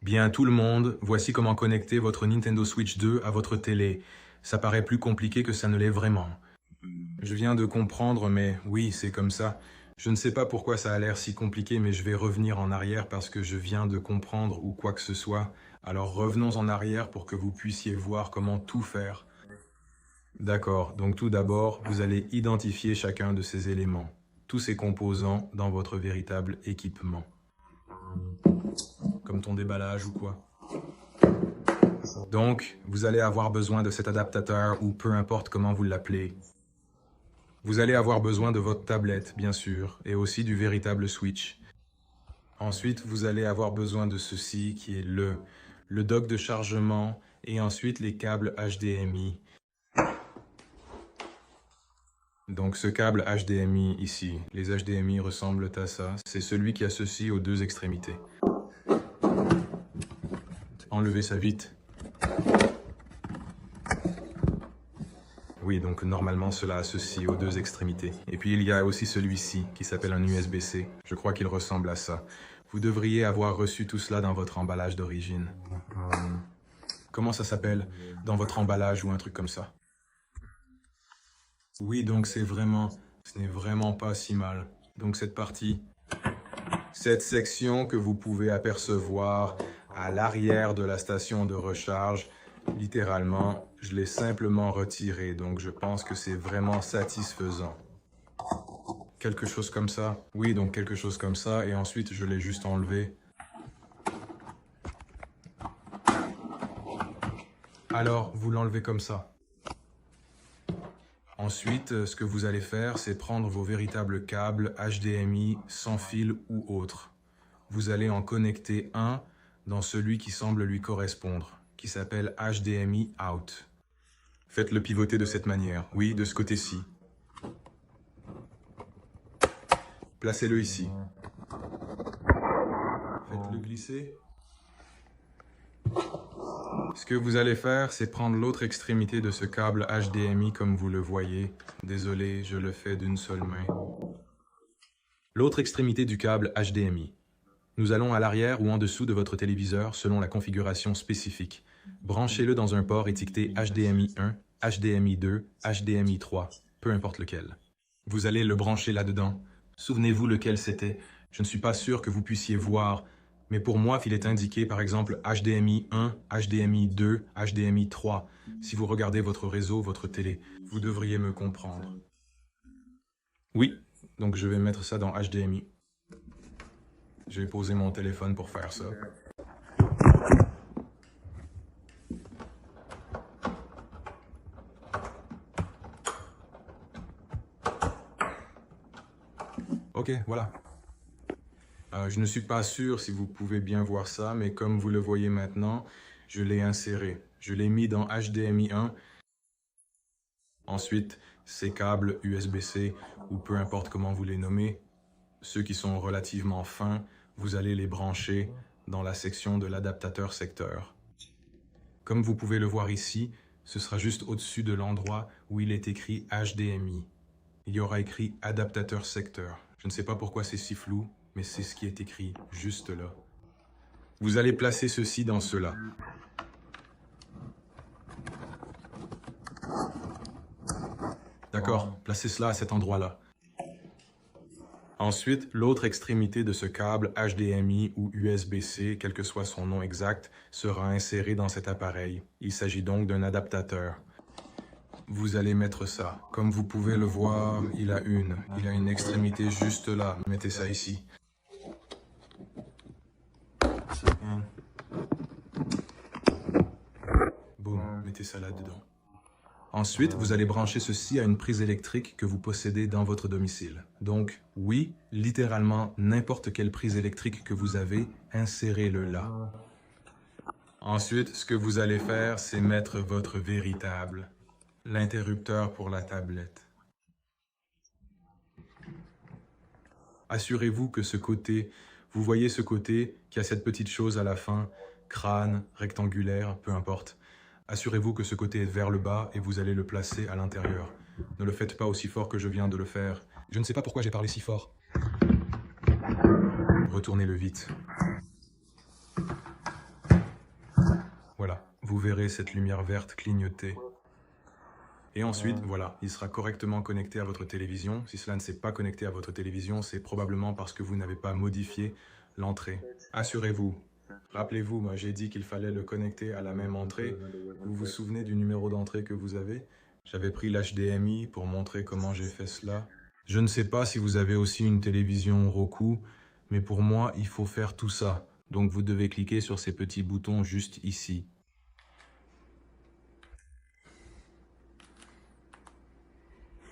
Bien tout le monde, voici comment connecter votre Nintendo Switch 2 à votre télé. Ça paraît plus compliqué que ça ne l'est vraiment. Je viens de comprendre, mais oui, c'est comme ça. Je ne sais pas pourquoi ça a l'air si compliqué, mais je vais revenir en arrière parce que je viens de comprendre ou quoi que ce soit. Alors revenons en arrière pour que vous puissiez voir comment tout faire. D'accord, donc tout d'abord, vous allez identifier chacun de ces éléments, tous ces composants dans votre véritable équipement. Comme ton déballage ou quoi. Donc, vous allez avoir besoin de cet adaptateur ou peu importe comment vous l'appelez. Vous allez avoir besoin de votre tablette, bien sûr, et aussi du véritable switch. Ensuite, vous allez avoir besoin de ceci qui est le dock de chargement et ensuite les câbles HDMI. Donc ce câble HDMI ici, les HDMI ressemblent à ça. C'est celui qui associe aux deux extrémités. Enlevez ça vite. Oui, donc normalement cela associe aux deux extrémités. Et puis il y a aussi celui-ci qui s'appelle un USB-C. Je crois qu'il ressemble à ça. Vous devriez avoir reçu tout cela dans votre emballage d'origine. Comment ça s'appelle? Dans votre emballage ou un truc comme ça? Oui, donc ce n'est vraiment pas si mal. Donc cette partie, cette section que vous pouvez apercevoir à l'arrière de la station de recharge, littéralement, je l'ai simplement retirée, donc je pense que c'est vraiment satisfaisant. Quelque chose comme ça? Oui, donc quelque chose comme ça, et ensuite je l'ai juste enlevé. Alors, vous l'enlevez comme ça. Ensuite, ce que vous allez faire, c'est prendre vos véritables câbles HDMI sans fil ou autre. Vous allez en connecter un dans celui qui semble lui correspondre, qui s'appelle HDMI Out. Faites-le pivoter de cette manière. Oui, de ce côté-ci. Placez-le ici. Faites-le glisser. Ce que vous allez faire, c'est prendre l'autre extrémité de ce câble HDMI comme vous le voyez. Désolé, je le fais d'une seule main. L'autre extrémité du câble HDMI. Nous allons à l'arrière ou en dessous de votre téléviseur selon la configuration spécifique. Branchez-le dans un port étiqueté HDMI 1, HDMI 2, HDMI 3, peu importe lequel. Vous allez le brancher là-dedans. Souvenez-vous lequel c'était. Je ne suis pas sûr que vous puissiez voir, mais pour moi, il est indiqué par exemple HDMI 1, HDMI 2, HDMI 3. Si vous regardez votre réseau, votre télé, vous devriez me comprendre. Oui, donc je vais mettre ça dans HDMI. Je vais poser mon téléphone pour faire ça. Ok, voilà. Je ne suis pas sûr si vous pouvez bien voir ça, mais comme vous le voyez maintenant, je l'ai inséré. Je l'ai mis dans HDMI 1. Ensuite, ces câbles USB-C, ou peu importe comment vous les nommez, ceux qui sont relativement fins, vous allez les brancher dans la section de l'adaptateur secteur. Comme vous pouvez le voir ici, ce sera juste au-dessus de l'endroit où il est écrit HDMI. Il y aura écrit adaptateur secteur. Je ne sais pas pourquoi c'est si flou, mais c'est ce qui est écrit juste là. Vous allez placer ceci dans cela. D'accord, placez cela à cet endroit-là. Ensuite, l'autre extrémité de ce câble HDMI ou USB-C, quel que soit son nom exact, sera insérée dans cet appareil. Il s'agit donc d'un adaptateur. Vous allez mettre ça. Comme vous pouvez le voir, il a une extrémité juste là. Mettez ça ici. Boum, mettez ça là-dedans. Ensuite, vous allez brancher ceci à une prise électrique que vous possédez dans votre domicile. Donc, oui, littéralement, n'importe quelle prise électrique que vous avez, insérez-le là. Ensuite, ce que vous allez faire, c'est mettre votre véritable, l'interrupteur pour la tablette. Assurez-vous que ce côté, vous voyez ce côté qui a cette petite chose à la fin, crâne, rectangulaire, peu importe. Assurez-vous que ce côté est vers le bas et vous allez le placer à l'intérieur. Ne le faites pas aussi fort que je viens de le faire. Je ne sais pas pourquoi j'ai parlé si fort. Retournez-le vite. vous verrez cette lumière verte clignoter. Et ensuite, voilà, il sera correctement connecté à votre télévision. Si cela ne s'est pas connecté à votre télévision, c'est probablement parce que vous n'avez pas modifié l'entrée. Assurez-vous. Rappelez-vous, moi j'ai dit qu'il fallait le connecter à la même entrée. Vous vous souvenez du numéro d'entrée que vous avez? J'avais pris l'HDMI pour montrer comment j'ai fait cela. Je ne sais pas si vous avez aussi une télévision Roku, mais pour moi, il faut faire tout ça. Donc vous devez cliquer sur ces petits boutons juste ici.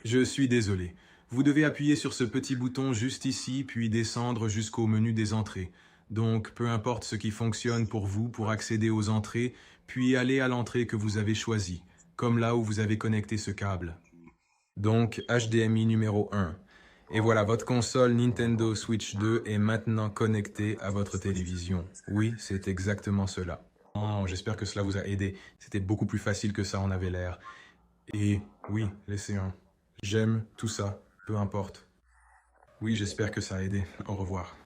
Je suis désolé. Vous devez appuyer sur ce petit bouton juste ici, puis descendre jusqu'au menu des entrées. Donc, peu importe ce qui fonctionne pour vous pour accéder aux entrées, puis aller à l'entrée que vous avez choisie, comme là où vous avez connecté ce câble. Donc, HDMI numéro 1. Et voilà, votre console Nintendo Switch 2 est maintenant connectée à votre télévision. Oui, c'est exactement cela. Oh, j'espère que cela vous a aidé. C'était beaucoup plus facile que ça en avait l'air. Et oui, laissez un. J'aime tout ça, peu importe. Oui, j'espère que ça a aidé. Au revoir.